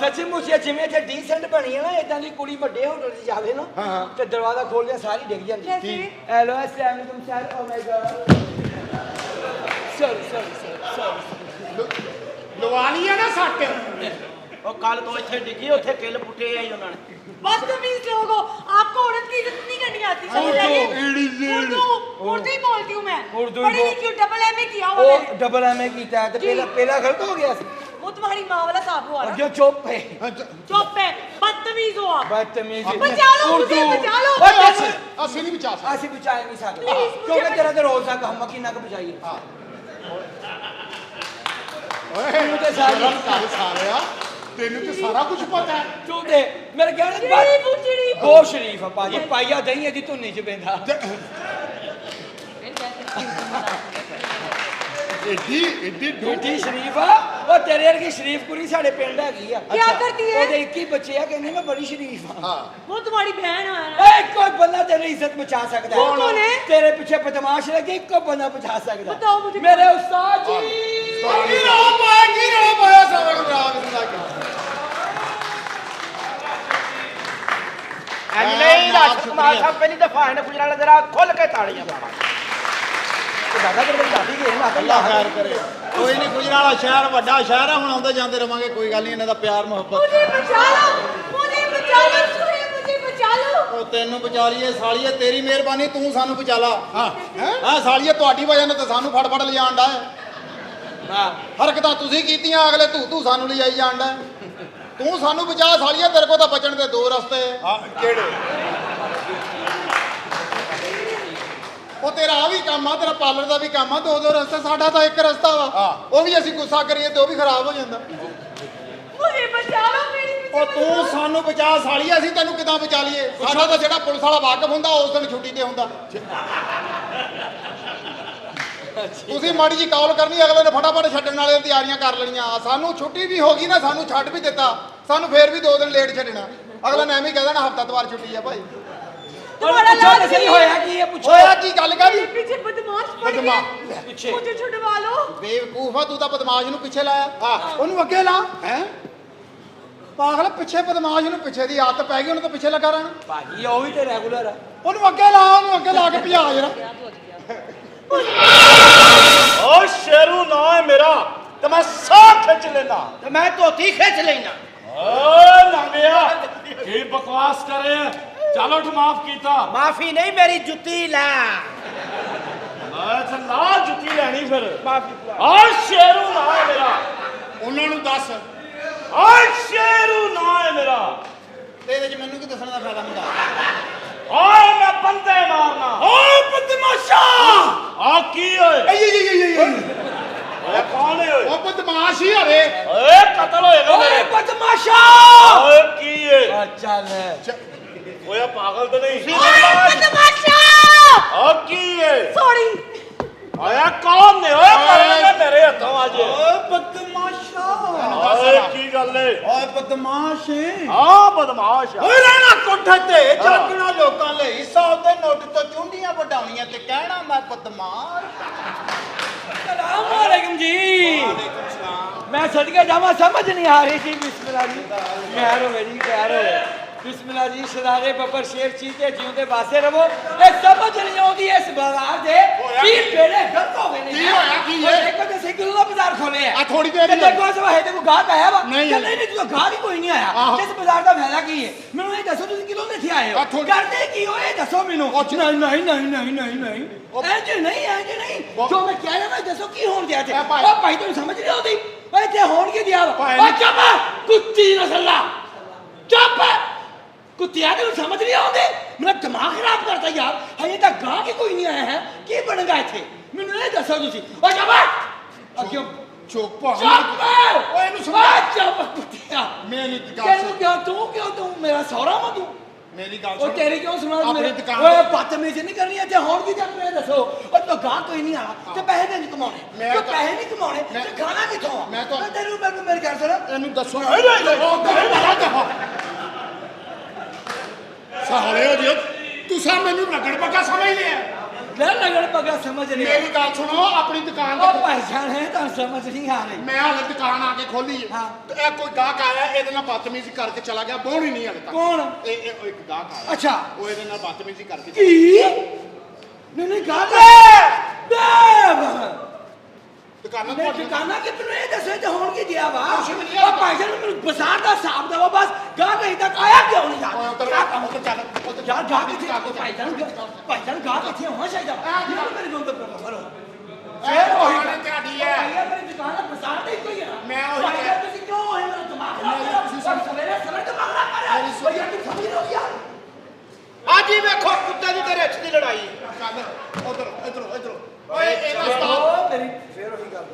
ਸੱਚੀ ਮੁੱਚੀ ਜਿਵੇਂ ਇੱਥੇ ਡੀਸੈਂਟ ਬਣੀ ਹੈ ਨਾ ਇਦਾਂ ਦੀ ਕੁੜੀ ਵੱਡੇ ਹੋਟਲ 'ਚ ਜਾਵੇ ਨਾ ਤੇ ਦਰਵਾਜ਼ਾ ਖੋਲ੍ਹਦੇ ਸਾਰੀ ਡਿੱਗ ਜਾਂਦੀ ਹੈਲੋ अस्सलाम वालेकुम sir oh my God sorry ਲਵਾ ਲਿਆ ਨਾ ਸੱਟ ਉਹ ਕੱਲ ਤੋਂ ਇੱਥੇ ਡਿੱਗੀ ਉੱਥੇ ਕਿੱਲ ਪੁੱਟੇ ਆਈ ਉਹਨਾਂ ਨੇ बदतमीज लोग हो आपको औरत की इज्जत नहीं करनी आती समझ आइए उर्दू ही बोलती हूँ मैं पढ़ी लिखी हूँ डबल एमए किया हुआ मैंने डबल एमए कीता है तो पहला गलत हो गया वो तुम्हारी माँ वाला साहब हुआ ना जो चुप है बदतमीज हो आप बदतमीज बचा लो मुझे बचा लो ਅਸੀਂ ਨਹੀਂ ਬਚਾ ਸਕਦੇ ਅਸੀਂ ਬਚਾ ਨਹੀਂ ਸਕਦੇ ਕਿਉਂਕਿ ਤੇਰਾ ਤੇ ਰੋਜ਼ ਤੱਕ ਹਮ ਕਿੰਨਾ ਕੁ ਬਚਾਈਏ ਓਏ ਤੇ ਸਾਰਾ ਕਰ ਸਾਰਿਆ ਤੈਨੂੰ ਤੇ ਸਾਰਾ ਕੁਝ ਪਤਾ ਹੈ ਤੂੰ ਦੇ ਮੇਰੇ ਕਹਿਣ शरीफ ਬਹੁਤ ਸ਼ਰੀਫ ਆ ਭਾਜੀ ਪਾਈਆ ਦਹੀਂ ਇਹਦੀ ਧੁੰਨੀ 'ਚ ਪੈਂਦਾ ਏਡੀ ਸ਼ਰੀਫ ਆ ਉਹ ਤੇਰੇ ਵਰਗੀ ਸ਼ਰੀਫ ਕੁੜੀ ਸਾਡੇ ਪਿੰਡ ਹੈਗੀ ਆ क्या करती है ਉਹਦੇ 21 ਬੱਚੇ ਆ ਕਹਿੰਦੀ ਮੈਂ ਬੜੀ ਸ਼ਰੀਫ ਆ वो तुम्हारी बहन है ना ਏ ਕੋਈ ਬੰਦਾ ਤੇਰੀ ਇੱਜ਼ਤ ਬਚਾ ਸਕਦਾ ਹੈ कौन है ਤੇਰੇ ਪਿੱਛੇ ਬਦਮਾਸ਼ ਲੱਗੇ ਇੱਕੋ ਬੰਦਾ ਬਚਾ ਸਕਦਾ बताओ मुझे ਮੇਰੇ ਉਸਤਾਦ ਜੀ ਕੀ ਰੋ ਪਾਇਆ ਸਾਰਾ ਨੂੰ ਰਾਤ ਨੂੰ ਲੱਗ ਨਹੀਂ ਰਾਜ ਕੁਮਾਰ ਸਾਹਿਬ ਪਹਿਲੀ ਦਫਾ ਇਹਨੇ ਗੁਜਰਾਲਾ ਜਰਾ ਖੁੱਲ ਕੇ ਤਾੜੀਆਂ ਮਾਰਾ ਦਾਦਾ ਤੇਰੇ ਦਾਦੀ ਕੇ ਨਾ ਅੱਲਾ ਖੈਰ ਕਰੇ ਕੋਈ ਨਹੀਂ ਗੁਜਰਾਲਾ ਸ਼ਹਿਰ ਵੱਡਾ ਸ਼ਹਿਰ ਆ ਹੁਣ ਆਉਂਦੇ ਜਾਂਦੇ ਰਵਾਂਗੇ ਕੋਈ ਗੱਲ ਨਹੀਂ ਇਹਨਾਂ ਦਾ ਪਿਆਰ ਮੁਹੱਬਤ मुझे बचा लो मुझे बचा लो ਉਹ ਤੈਨੂੰ ਬਚਾ ਲਈਏ ਸਾਲੀਏ ਤੇਰੀ ਮਿਹਰਬਾਨੀ ਤੂੰ ਸਾਨੂੰ ਬਚਾ ਲਾ ਹਾਂ ਸਾਲੀਏ ਤੁਹਾਡੀ ਵਜ੍ਹਾ ਨਾਲ ਤਾਂ ਸਾਨੂੰ ਫੜ ਫੜ ਲਿਜਾਣ ਦਾ ਹਰਕਤਾਂ ਤੁਸੀਂ ਕੀਤੀਆਂ ਅਗਲੇ ਤੂੰ ਸਾਨੂੰ ਲਿਜਾਈ ਜਾਂਦਾ ਤੂੰ ਸਾਨੂੰ ਬਚਾ ਸਾਲੀਏ ਤੇਰੇ ਕੋਲ ਤਾਂ ਬਚਣ ਦੇ ਦੋ ਰਸਤੇ ਕਿਹੜੇ ਉਹ ਤੇਰਾ ਆ ਵੀ ਕੰਮ ਆ ਤੇਰਾ ਪਾਰਲਰ ਦਾ ਵੀ ਕੰਮ ਆ ਦੋ ਰਸਤੇ ਸਾਡਾ ਤਾਂ ਇੱਕ ਰਸਤਾ ਵਾ ਉਹ ਵੀ ਅਸੀਂ ਗੁੱਸਾ ਕਰੀਏ ਤੇ ਉਹ ਵੀ ਖਰਾਬ ਹੋ ਜਾਂਦਾ मुझे बचा लो मेरी ਉਹ ਤੂੰ ਸਾਨੂੰ ਬਚਾ ਸਾਲੀਏ ਅਸੀਂ ਤੈਨੂੰ ਕਿਦਾਂ ਬਚਾ ਲਈਏ ਸਾਡਾ ਤਾਂ ਜਿਹੜਾ ਪੁਲਿਸ ਵਾਲਾ ਵਾਕਫ ਹੁੰਦਾ ਉਸ ਦਿਨ ਛੁੱਟੀ ਤੇ ਹੁੰਦਾ ਤੁਸੀਂ ਮਾੜੀ ਜੀ ਕਾਲ ਕਰਨੀ ਅਗਲੇ ਨੇ ਫਟਾਫਟ ਛੱਡਣ ਵਾਲੇ ਤਿਆਰੀਆਂ ਕਰ ਲੈਣੀਆਂ ਸਾਨੂੰ ਛੁੱਟੀ ਵੀ ਹੋ ਗਈ ਨਾ ਸਾਨੂੰ ਛੱਡ ਵੀ ਦਿੱਤਾ ਸਾਨੂੰ ਫੇਰ ਵੀ 2 ਦਿਨ ਲੇਟ ਛੱਡਣਾ ਅਗਲੇ ਨੇ ਐਵੇਂ ਕਹਿ ਦੇਣਾ ਹਫਤਾ ਤਵਾਰ ਛੁੱਟੀ ਆ ਭਾਈ तुम्हारा लाल ਸਹੀ ਹੋਇਆ ਕੀ ਇਹ ਪੁੱਛੋ ਹੋਇਆ ਕੀ ਗੱਲ ਕਾਦੀ पीछे बदमाश पड़ गया ਪਿੱਛੇ मुझे छुड़वा लो ਬੇਵਕੂਫ ਆ ਤੂੰ ਤਾਂ ਬਦਮਾਸ਼ ਨੂੰ ਪਿੱਛੇ ਲਾਇਆ ਉਹਨੂੰ ਅੱਗੇ ਲਾ ਹੈ ਪਾਗਲ ਪਿੱਛੇ ਬਦਮਾਸ਼ ਨੂੰ ਪਿੱਛੇ ਦੀ ਆਦਤ ਪੈ ਗਈ ਉਹਨੂੰ ਤਾਂ ਪਿੱਛੇ ਲੱਗਾ ਰਹਿਣਾ ਭਾਜੀ ਉਹ ਵੀ ਤੇ ਰੈਗੂਲਰ ਆ ਉਹਨੂੰ ਅੱਗੇ ਲਾ ਕੇ ਭਜਾ ਜਰਾ ਓ ਸ਼ੇਰੂ ਨਾ ਹੈ ਮੇਰਾ ਤੇ ਮੈਂ ਸਾਹ ਖਿੱਚ ਲੈਣਾ ਤੇ ਮੈਂ ਧੋਤੀ ਖਿੱਚ ਲੈਣਾ ਓ ਲੰਗਿਆ ਕੀ ਬਕਵਾਸ ਕਰੇ ਚਲੋ ਠ ਮਾਫ ਕੀਤਾ ਮਾਫੀ ਨਹੀਂ ਮੇਰੀ ਜੁੱਤੀ ਲੈ ਅੱਛਾ ਨਾ ਜੁੱਤੀ ਲੈਣੀ ਫਿਰ ਮਾਫੀ ਓ ਸ਼ੇਰੂ ਨਾ ਹੈ ਮੇਰਾ ਉਹਨਾਂ ਨੂੰ ਦੱਸ ਓ ਸ਼ੇਰੂ ਨਾ ਹੈ ਮੇਰਾ ਤੇ ਇਹਦੇ ਚ ਮੈਨੂੰ ਕੀ ਦੱਸਣ ਦਾ ਫਾਇਦਾ ਹੁੰਦਾ ਓਏ ਮੈਂ ਬੰਦੇ ਮਾਰਨਾ ਓ ਬਦਮਾਸ਼ਾ ਆ ਕੀ ਓਏ ਓਏ ਕੌਣ ਹੈ ਓਏ ਉਹ ਬਦਮਾਸ਼ ਹੀ ਹਰੇ ਓਏ ਕਤਲ ਹੋਏਗਾ ਓਏ ਮੇਰੇ ਬਦਮਾਸ਼ਾ ਓਏ ਕੀ ਹੈ ਆ ਚੱਲ ਓਏ ਪਾਗਲ ਤਾਂ ਨਹੀਂ बदमाशा ਆ ਕੀ ਹੈ सॉरी ਓਏ ਕੌਣ ਨੇ ਓਏ ਮਰਨੇ ਮੇਰੇ ਹੱਥੋਂ ਅੱਜ ਓਏ ਬਦਮਾਸ਼ਾ ਓਏ ਕੀ ਗੱਲ ਹੈ ਓਏ ਬਦਮਾਸ਼ ਆ ਬਦਮਾਸ਼ ਆ ਓਏ ਰਹਿਣਾ ਕੋਠੇ ਤੇ ਜਾਗਣਾ ਲੋਕਾਂ ਲਈ 100 ਦੇ ਨੋਟ ਤੋਂ ਚੁੰਡੀਆਂ ਵਡਾਉਣੀਆਂ ਤੇ ਕਹਿਣਾ ਮੈਂ ਬਦਮਾਸ਼ ਸਲਾਮ ਵਾਲੇਕੁਮ ਜੀ ਮੈਂ ਸਦਕੇ ਜਾਵਾਂ ਸਮਝ ਨਹੀਂ ਆ ਰਹੀ ਸੀ ਬਿਸਮਿਲ੍ਲਾ ਜੀ ਖੈਰ ਹੋਵੇ ਜੀ ਖੈਰ ਹੋਵੇ ਬਿਸਮਿਲ੍ਲਾ ਜੀ ਸਦਾਰੇ ਬੱਬਰ ਸ਼ੇਰ ਚੀਤੇ ਜਿਉਂਦੇ ਵਾਸੇ ਰਵੋ ਇਹ ਸਮਝ ਨਹੀਂ ਆਉਂਦੀ ਇਸ ਬਾਜ਼ਾਰ ਦੇ ਕੀ ਬੇੜੇ ਗਲਤ ਹੋ ਗਏ ਨੇ ਕੀ ਹੋਇਆ ਕੀ ਹੈ ਦੇਖੋ ਤੇ ਸਿੱਕਲ ਦਾ ਬਾਜ਼ਾਰ ਖੋਲੇ ਆ ਥੋੜੀ ਦੇਰ ਤੇ ਦੇਖੋ ਸਵਾ ਹੈ ਤੇ ਕੋਈ ਗਾਹਕ ਆਇਆ ਵਾ ਨਹੀਂ ਨਹੀਂ ਤੂੰ ਗਾਹਕ ਹੀ ਕੋਈ ਨਹੀਂ ਆਇਆ ਇਸ ਬਾਜ਼ਾਰ ਦਾ ਫਾਇਦਾ ਕੀ ਹੈ ਮੈਨੂੰ ਇਹ ਦੱਸੋ ਤੁਸੀਂ ਕਿਦੋਂ ਇੱਥੇ ਆਏ ਹੋ ਕਰਦੇ ਕੀ ਹੋ ਇਹ ਦੱਸੋ ਮੈਨੂੰ ਨਹੀਂ ਐਂਜ ਨਹੀਂ ਜੋ ਮੈਂ ਕਹਿ ਰਿਹਾ ਮੈਂ ਦੱਸੋ ਕੀ ਹੋਣ ਦਿਆ ਤੇ ਉਹ ਭਾਈ ਤੁਹਾਨੂੰ ਸਮਝ ਨਹੀਂ ਆਉਂਦੀ ਓਏ ਤੇ ਹੋਣ ਕੀ ਦਿਆ ਵਾ ਓ ਚੁੱਪ ਕੁੱਤੀ ਨਸਲਾ ਚੁੱਪ ਕੁੱਤਿਆਂ ਨੂੰ ਸਮਝ ਨਹੀਂ ਆਉਂਦੀ ਮੇਰਾ ਦਿਮਾਗ ਖਰਾਬ ਕਰਤਾ ਯਾਰ ਹਜੇ ਤੱਕ ਗਾਹਕ ਹੀ ਕੋਈ ਨਹੀਂ ਆਇਆ ਹੈ ਕੀ ਬਣੇਗਾ ਇੱਥੇ ਮੈਨੂੰ ਇਹ ਦੱਸੋ ਤੁਸੀਂ ਓ ਚੁੱਪ ਕਿਉਂ ਚੁੱਪ ਓਏ ਇਹਨੂੰ ਸਮਝਾ ਚੁੱਪ ਕੁੱਤਿਆ ਮੇਰੀ ਦੁਕਾਨ ਤੂੰ ਮੇਰਾ ਸਹੁਰਾ ਵਾ ਤੂੰ ਮੇਰੀ ਗੱਲ ਉਹ ਤੇਰੀ ਕਿਉਂ ਸੁਣਾ ਆਪਣੀ ਮੇਰੇ ਦੁਕਾਨ ਓਏ ਬਦਤਮੀਜ਼ੀ ਨਹੀਂ ਕਰਨੀ ਇੱਥੇ ਹੋਣ ਕੀ ਚੱਲ ਰਿਹਾ ਦੱਸੋ ਉਹ ਤਾਂ ਗਾਹਕ ਕੋਈ ਨਹੀਂ ਆਣਾ ਤੇ ਪੈਸੇ ਨਹੀਂ ਕਮਾਉਣੇ ਤੇ ਪੈਸੇ ਨਹੀਂ ਕਮਾਉਣੇ ਤੇ ਖਾਣਾ ਕਿੱਥੋਂ ਮੈਂ ਤਾਂ ਤੈਨੂੰ ਮੇਰੇ ਘਰ ਸੁਣ ਇਹਨੂੰ ਦੱਸੋ ਸਾਲੇ ਹੋ ਜੀ ਤੁਸੀਂ ਮੈਨੂੰ ਰਗੜ ਪੱਕਾ ਸਮਝ ਲਿਆ ਲੈ ਲੱਗਣ ਪਗਾ ਸਮਝ ਲਿਆ ਮੇਰੀ ਗੱਲ ਸੁਣੋ ਆਪਣੀ ਦੁਕਾਨ ਉਹ ਤੇ ਪਹਿਚਾਨ ਹੈ ਤਾਂ ਸਮਝ ਨਹੀਂ ਆ ਰਹੀ ਮੈਂ ਹਾਲੇ ਦੁਕਾਨ ਆ ਕੇ ਖੋਲੀ ਹਾਂ। ਤੇ ਇਹ ਕੋਈ ਗਾਹਕ ਆਇਆ ਇਹਦੇ ਨਾਲ ਬਦਤਮੀਜ਼ੀ ਕਰਕੇ ਚਲਾ ਗਿਆ ਬੋਣ ਹੀ ਨਹੀਂ ਹਾਲੇ ਤੱਕ ਕੌਣ ਇਹ ਉਹ ਇੱਕ ਗਾਹਕ ਆਇਆ ਅੱਛਾ ਉਹ ਇਹਦੇ ਨਾਲ ਬਦਤਮੀਜ਼ੀ ਕਰਕੇ ਕੀ ਨਹੀਂ ਗੱਲ ਦੁਕਾਨਾਂ ਮੈਂ ਤੁਹਾਡੀਆਂ ਠਿਕਾਣਾ ਕਿ ਤੈਨੂੰ ਇਹ ਦੱਸੇ ਤੇ ਹੋਣ ਕੀ ਦਿਆ ਵਾ ਕੁਛ ਵੀ ਨਹੀਂ ਉਹ ਭਾਈਜਾਨ ਨੂੰ ਮੈਨੂੰ ਬਾਜ਼ਾਰ ਦਾ ਹਿਸਾਬ ਦੇਵਾ ਬਸ ਗਾਹ ਨਹੀਂ ਤੱਕ ਆਇਆ ਕਿਉਂ ਨਹੀਂ ਓਏ ਯਾਰ ਉੱਧਰ ਕਿਆ ਕੰਮ ਉੱਧਰ ਚੱਲ ਉੱਧਰ ਯਾਰ ਗਾਹ ਕਿੱਥੇ ਭਾਈਜਾਨ ਗਾਹ ਕਿੱਥੇ ਹੋਣਾ ਚਾਹੀਦਾ ਯਾਰ ਮੇਰੇ ਕੋਲ ਤਾਂ ਕਰੋ ਫੇਰ ਉਹੀ ਗੱਲ ਤੁਹਾਡੀ ਹੈ ਭਾਈਆ ਮੇਰੀ ਦੁਕਾਨ ਦਾ ਬਾਜ਼ਾਰ ਤੇ ਇੱਕੋ ਹੀ ਹੈ ਮੈਂ ਉਹੀ ਭਾਈਆ ਤੁਸੀਂ ਕਿਉਂ ਹੋਏ ਮੇਰਾ ਦਿਮਾਗ ਖਰਾਬ ਤੁਸੀਂ ਕਰ ਸਵੇਰੇ ਸਵੇਰੇ ਦਿਮਾਗ ਨਾ ਕਰ ਭਾਈਆ ਤੂੰ ਸਮਝ ਲਓ ਯਾਰ ਅੱਜ ਹੀ ਵੇਖੋ ਕੁੱਤੇ ਦੀ ਤੇ ਰਿੱਛ ਦੀ ਲੜਾਈ ਚੱਲ ਉੱਧਰ ਇੱਧਰ ਓਏ ਇਹਦਾ ਸਟਾਪ ਉਹ ਮੇਰੀ ਫੇਰ ਉਹੀ ਗੱਲ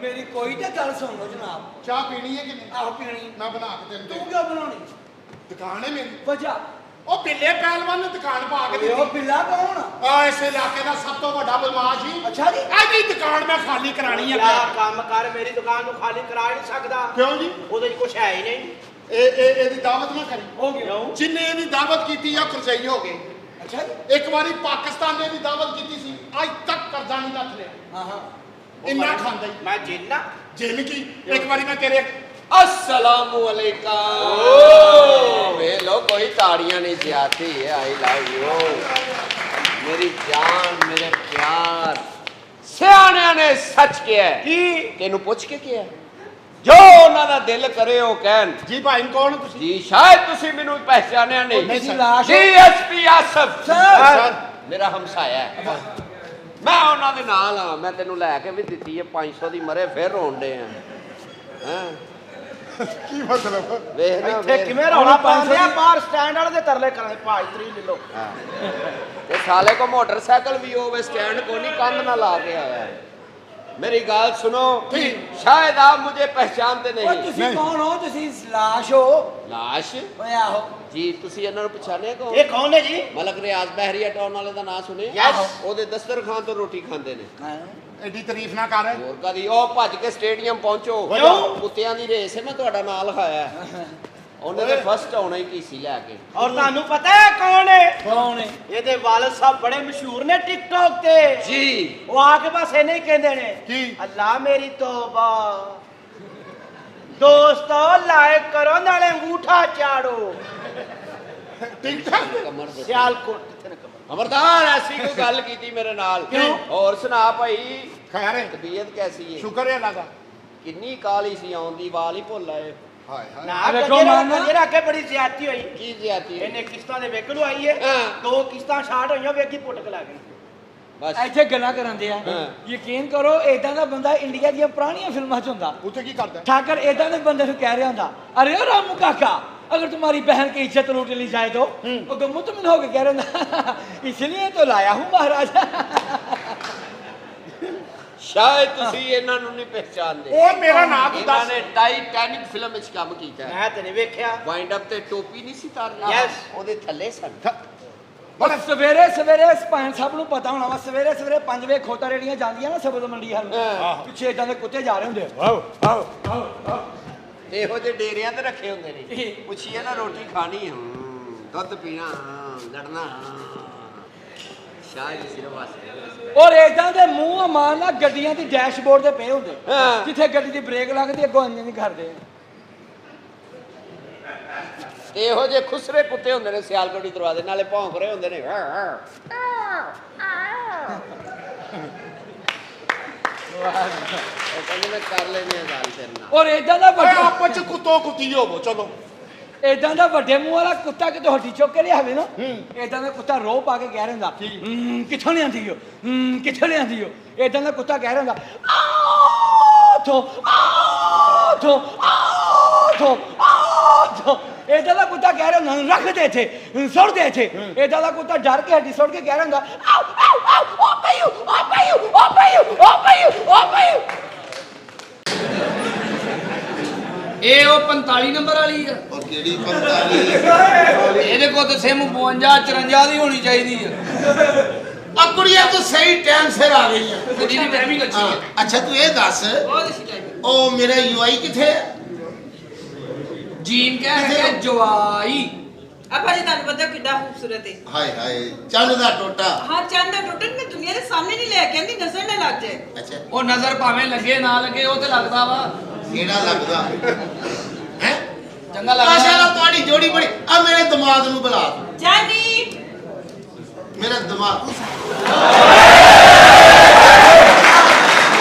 ਮੇਰੀ ਕੋਈ ਤਾਂ ਗੱਲ ਸੁਣ ਲਓ ਜਨਾਬ ਚਾਹ ਪੀਣੀ ਹੈ ਕਿ ਨਹੀਂ ਆਹ ਪੀਣੀ ਮੈਂ ਬਣਾ ਕੇ ਤੈਨੂੰ ਤੂੰ ਦੇ ਕਿਉਂ ਬਣਾਉਣੀ ਦੁਕਾਨ ਹੈ ਮੇਰੀ ਵਜਾ ਉਹ ਬਿੱਲੇ ਪਹਿਲਵਾਨ ਨੇ ਦੁਕਾਨ ਪਾ ਕੇ ਉਹ ਦਿੱਤੀ ਬਿੱਲਾ ਕੌਣ ਆ ਇਸ ਇਲਾਕੇ ਦਾ ਸਭ ਤੋਂ ਵੱਡਾ ਬਦਮਾਸ਼ ਹੀ ਅੱਛਾ ਜੀ ਇਹਦੀ ਦੁਕਾਨ ਮੈਂ ਖਾਲੀ ਕਰਾਣੀ ਕਿਆ ਹੈ ਕੰਮ ਕਰ ਮੇਰੀ ਦੁਕਾਨ ਨੂੰ ਖਾਲੀ ਕਰਾ ਨਹੀਂ ਸਕਦਾ ਕਿਉਂ ਜੀ ਉਹਦੇ 'ਚ ਕੁਝ ਹੈ ਹੀ ਨਹੀਂ ਇਹਦੀ ਦਾਵਤ ਨਾ ਕਰੀ ਹੋ ਗਿਆ ਜਿੰਨੇ ਇਹਦੀ ਦਾਵਤ ਕੀਤੀ ਆ ਕਰਜ਼ਈ ਹੋ ਗਏ ਅੱਛਾ ਜੀ ਇੱਕ ਵਾਰੀ ਪਾਕਿਸਤਾਨ ਨੇ ਵੀ ਦਾਵਤ ਕੀਤੀ ਸੀ ਅੱਜ ਤੱਕ ਕਰਜ਼ਾ ਨਹੀਂ ਲੱਥ ਰਿਹਾ ਹਾਂ ਹਾਂ ਇੰਨਾ ਖਾਂਦਾ ਹੀ ਮੈਂ ਜਿੰਨਾ ਜਿੰਨ ਕੀ ਇੱਕ ਵਾਰੀ ਮੈਂ ਤੇਰੇ अस्सलामुअलैकुम वे लो कोई ताड़ियां नहीं जाती है आई लव यू मेरी जान मेरे प्यार सियाणिया ने सच किया ਕੀ तेनू पुछ के किया जो उन्हां दा दिल करे ओ कहन ਜੀ ਭਾਈ ਕੌਣ ਤੁਸੀਂ जी शायद तुसी मैनू पहचानिया नहीं नहीं, लाश- डीएसपी आसफ सर। मेरा हमसाया है मैं उन्हां दे नाल हां मैं तेनू लै के भी दित्ती है 500 दी मरे फिर रोंडे हैं ਕੀ ਮਤਲਬ ਵੇਖ ਨਾ ਇੱਥੇ ਵੇਖ। ਕਿਵੇਂ ਰੌਲਾ ਪਾਉਂਦੇ ਆ ਬਾਹਰ ਸਟੈਂਡ ਵਾਲੇ ਦੇ ਤਰਲੇ ਕਰਾਂ ਭਾਈ ਤਰੀ ਲੈ ਲਓ ਤੇ ਸਾਲੇ ਕੋ ਮੋਟਰਸਾਈਕਲ ਵੀ ਹੋਵੇ ਸਟੈਂਡ को नहीं कंध ना ला के आया है मेरी गाल सुनो शायद आप मुझे पहचानते ਓਏ नहीं ਤੁਸੀਂ ਕੌਣ ਹੋ ਤੁਸੀਂ ਲਾਸ਼ ਹੋ लाश ਓਏ ਆਹੋ जी ਤੁਸੀਂ ਇਹਨਾਂ ਨੂੰ ਪਛਾਣਿਆ ਕੌਣ ਇਹ ਕੌਣ ਹੈ ਜੀ ਮਲਕ ਰਿਆਜ਼ ਬਹਿਰੀਆ ਟਾਊਨ ਵਾਲੇ ਦਾ ਨਾਂ ਸੁਣੇ Yes. ਉਹਦੇ ਦਸਤਰਖਾਨ ਤੋਂ ਰੋਟੀ ਖਾਂਦੇ ਨੇ ਐਡੀ ਤਾਰੀਫ ਨਾ ਕਰ ਹੋਰ ਕਦੀ ਉਹ ਭੱਜ ਕੇ ਸਟੇਡੀਅਮ ਪਹੁੰਚੋ ਕਿਉਂ? ਕੁੱਤਿਆਂ ਦੀ ਰੇਸ ਹੈ ਮੈਂ ਤੁਹਾਡਾ ਨਾਂ ਲਿਖਾਇਆ ਹੈ। ਉਹਨੇ ਤੇ ਫਸਟ ਆਉਣਾ ਹੀ ਕੀਸੀ ਲੈ ਕੇ ਔਰ ਤੁਹਾਨੂੰ ਪਤਾ ਹੈ ਕੌਣ ਹੈ ਕੌਣ ਹੈ ਇਹਦੇ ਵਾਲਦ ਸਾਹਿਬ ਬੜੇ ਮਸ਼ਹੂਰ ਨੇ ਟਿਕਟੌਕ ਤੇ ਜੀ ਉਹ ਆ ਕੇ ਬਸ ਇਹਨੇ ਹੀ ਕਹਿੰਦੇ ਨੇ ਕੀ? ਅੱਲਾ ਮੇਰੀ ਤੋਬਾ ਦੋਸਤੋ ਲਾਇਕ ਕਰੋ ਨਾਲੇ ਅੰਗੂਠਾ ਚਾੜੋ ਠੀਕ ਠਾਕ ਕਮਰ ਦੇ ਸਿਆਲਕੋਟ ਕਿੱਥੇ ਨੇ ਕਮਰ ਖਬਰਦਾਰ ਐਸੀ ਕੋਈ ਗੱਲ ਕੀਤੀ ਮੇਰੇ ਨਾਲ ਕਿਉਂ? ਹੋਰ ਸੁਣਾ ਭਾਈ ਖੈਰ ਹੈ ਤਬੀਅਤ ਕੈਸੀ ਹੈ ਸ਼ੁਕਰ ਹੈ ਅੱਲਾ ਦਾ ਕਿੰਨੀ ਕਾਲੀ ਸੀ ਆਉਣ ਦੀ ਵਾਲ ਹੀ ਭੁੱਲ ਆਏ ਹਾਏ ਹਾਏ ਨਾ ਵੇਖੋ ਜਿਹੜਾ ਮਾਨਾ। ਜਿਹੜਾ ਅੱਗੇ ਬੜੀ ਜ਼ਿਆਦਤੀ ਹੋਈ ਕੀ ਜ਼ਿਆਤੀ ਹੈ ਇਹਨੇ ਕਿਸ਼ਤਾਂ ਦੇ ਵੇਖ ਲਵਾਈ ਹੈ ਹਾਂ। 2 ਕਿਸ਼ਤਾਂ ਸ਼ਾਰਟ ਹੋਈਆਂ ਵੇਖੀ ਪੁੱਟਕ ਲੱਗ ਗਈ ਬਸ ਇੱਥੇ ਗੱਲਾਂ ਕਰਾਂਦੇ ਆ ਹਾਂ। ਯਕੀਨ ਕਰੋ ਏਦਾਂ ਦਾ ਬੰਦਾ ਇੰਡੀਆ ਦੀਆਂ ਪੁਰਾਣੀਆਂ ਫਿਲਮਾਂ 'ਚ ਹੁੰਦਾ ਉੱਥੇ ਕੀ ਕਰਦਾ ठाकर एदा ने बंदे से कह रहा था अरे ओ रामू काका अगर तुम्हारी बहन की इज्जत लूट ली जाए तो वो गम्मू तुम हो के कह रहे था इसलिए तो लाया हूँ महाराज ਸ਼ਾਇਦ ਤੁਸੀਂ ਇਹਨਾਂ ਨੂੰ ਨਹੀਂ ਪਹਿਚਾਨਦੇ ਉਹ ਮੇਰਾ ਨਾਂ ਤੂੰ ਇਹਨਾਂ ਦੱਸ ਨੇ ਟਾਈਟੈਨਿਕ ਫਿਲਮ ਵਿੱਚ ਕੰਮ ਕੀਤਾ ਹੈ ਮੈਂ ਤੇ ਨਹੀਂ ਵੇਖਿਆ ਵਾਈਂਡ ਅਪ ਤੇ ਟੋਪੀ ਨਹੀਂ ਸੀ ਤਾਰਨੀ Yes. ਉਹਦੇ ਥੱਲੇ ਸਨ पर सवेरे सवेरे स्पाइन साहब ਨੂੰ ਪਤਾ ਹੋਣਾ ਵਾ ਸਵੇਰੇ ਸਵੇਰੇ 5 ਵਜੇ ਖੋਤਾ ਰੇੜੀਆਂ ਜਾਂਦੀਆਂ ਨਾ ਸਬਜ਼ ਮੰਡੀ ਹਲ ਪਿੱਛੇ ਇਦਾਂ ਦੇ ਕੁੱਤੇ ਜਾ ਰਹੇ ਹੁੰਦੇ ਆਓ ਆਓ ਆਓ ਇਹੋ ਜਿਹੇ ਡੇਰਿਆਂ ਤੇ ਰੱਖੇ ਹੁੰਦੇ ਨੇ ਇਹ। ਪੁੱਛੀਏ ਨਾ ਰੋਟੀ ਖਾਣੀ ਦੁੱਧ ਪੀਣਾ ਲੜਨਾ ਸ਼ਾਇਦ ਸਿਰਫ ਵਾਸਤੇ ਔਰ ਇਦਾਂ ਦੇ ਮੂੰਹ ਮਾਰ ਨਾਲ ਗੱਡੀਆਂ ਦੀ ਡੈਸ਼ਬੋਰਡ ਤੇ ਪਏ ਹੁੰਦੇ ਹਾਂ। ਜਿੱਥੇ ਗੱਡੀ ਦੀ ਬ੍ਰੇਕ ਲੱਗਦੀ ਅੱਗੋਂ ਇੰਜ ਨਹੀਂ ਕਰਦੇ ਤੇ ਇਹੋ ਜਿਹੇ ਖੁਸਰੇ ਕੁੱਤੇ ਹੁੰਦੇ ਨੇ ਸਿਆਲਕੋਟੀ ਦਰਵਾਜ਼ੇ ਨਾਲੇ ਭੌਂਕ ਰਹੇ ਹੁੰਦੇ ਨੇ ਉਹ ਕਹਿੰਦੇ ਮੈਂ ਕਰ ਲੈਣੀ ਆ ਗੱਲ ਤੇਰੇ ਨਾਲ ਔਰ ਇਦਾਂ ਦਾ ਓਏ ਵੱਡਾ ਆਪਸ ਚ ਕੁੱਤੋ ਕੁੱਤੀ ਹੋਵੋ ਚਲੋ ਇਦਾਂ ਦਾ ਵੱਡੇ ਮੂੰਹ ਵਾਲਾ ਕੁੱਤਾ ਕਿਤੇ ਹੱਡੀ ਚੁੱਕ ਕੇ ਲਿਆਵੇ ਨਾ ਇਦਾਂ ਦਾ ਕੁੱਤਾ ਰੋ ਪਾ ਕੇ ਕਹਿ ਰਿਹਾ ਹੁੰਦਾ ਕਿੱਥੋਂ ਲਿਆਂਦੀ ਓ ਕਿੱਥੋਂ ਲਿਆਂਦੀ ਓ ਇਦਾਂ ਦਾ ਕੁੱਤਾ ਕਹਿ ਰਿਹਾ ਹੁੰਦਾ ਆਥੋ ਆਥੋ ਆਥੋ ਆਥੋ ਇਦਾਂ ਦਾ ਕੁੱਤਾ ਕਹਿ ਰਿਹਾ ਹੁੰਦਾ ਰੱਖ ਦੇ ਇੱਥੇ ਸੁੱਟ ਦੇ ਇੱਥੇ ਇਦਾਂ ਦਾ ਕੁੱਤਾ ਡਰ ਕੇ ਹੱਡੀ ਸੁੱਟ ਕੇ ਕਹਿ ਰਿਹਾ ਹੁੰਦਾ ਆਓ ਆਓ ਆਓ ਓ ਪਈਓ ਓ ਪਈਓ ਓ ਪਈਓ ਓ ਪਈਓ ਓ ਪਈਓ ਇਹ ਉਹ 45 ਨੰਬਰ ਵਾਲੀ ਆ ਉਹ ਕਿਹੜੀ 45 ਇਹਦੇ ਕੋਲ ਤਾਂ ਸਿਮ 52 54 ਦੀ ਹੋਣੀ ਚਾਹੀਦੀ ਆ ਆ ਕੁੜੀਆਂ ਤੂੰ ਸਹੀ ਟਾਈਮ ਸਿਰ ਆ ਗਈ ਆ ਕੁੜੀ ਦੀ ਟਾਈਮਿੰਗ ਅੱਛੀ ਹੈ ਅੱਛਾ ਤੂੰ ਇਹ ਦੱਸ ਬਹੁਤ ਅੱਛੀ ਟਾਈਮਿੰਗ ਉਹ ਮੇਰਾ ਯੂਆਈ ਕਿੱਥੇ ਹੈ ਜੀਨ ਕਹਿ ਰਿਹਾ ਜਵਾਈ ਆਪਾਂ ਜੀ ਤੁਹਾਨੂੰ ਪਤਾ ਕਿੱਡਾ ਖੂਬਸੂਰਤ ਹੈ। ਹਾਏ ਹਾਏ ਚੰਨ ਦਾ ਟੋਟਾ। ਹਾਂ ਚੰਦ ਦਾ ਟੁੱਟਣ ਮੈਂ ਦੁਨੀਆ ਦੇ ਸਾਹਮਣੇ ਨਹੀਂ ਲੈ ਕੇ ਆਂਦੀ, ਨਜ਼ਰ ਨਾ ਲੱਗ ਜਾਏ। ਅੱਛਾ ਉਹ ਨਜ਼ਰ ਭਾਵੇਂ ਲੱਗੇ ਨਾ ਲੱਗੇ ਉਹ ਤੇ ਲੱਗਦਾ ਵਾ। ਕਿਹੜਾ ਲੱਗਦਾ ਹੈ? ਚੰਗਾ ਲੱਗਦਾ। ਮਾਸ਼ਾਅੱਲਾ ਤੁਹਾਡੀ ਜੋੜੀ ਬੜੀ। ਆ ਮੇਰੇ ਦਿਮਾਗ ਨੂੰ ਬੁਲਾ ਤੂੰ। ਜਾਨੀ ਮੇਰਾ ਦਿਮਾਗ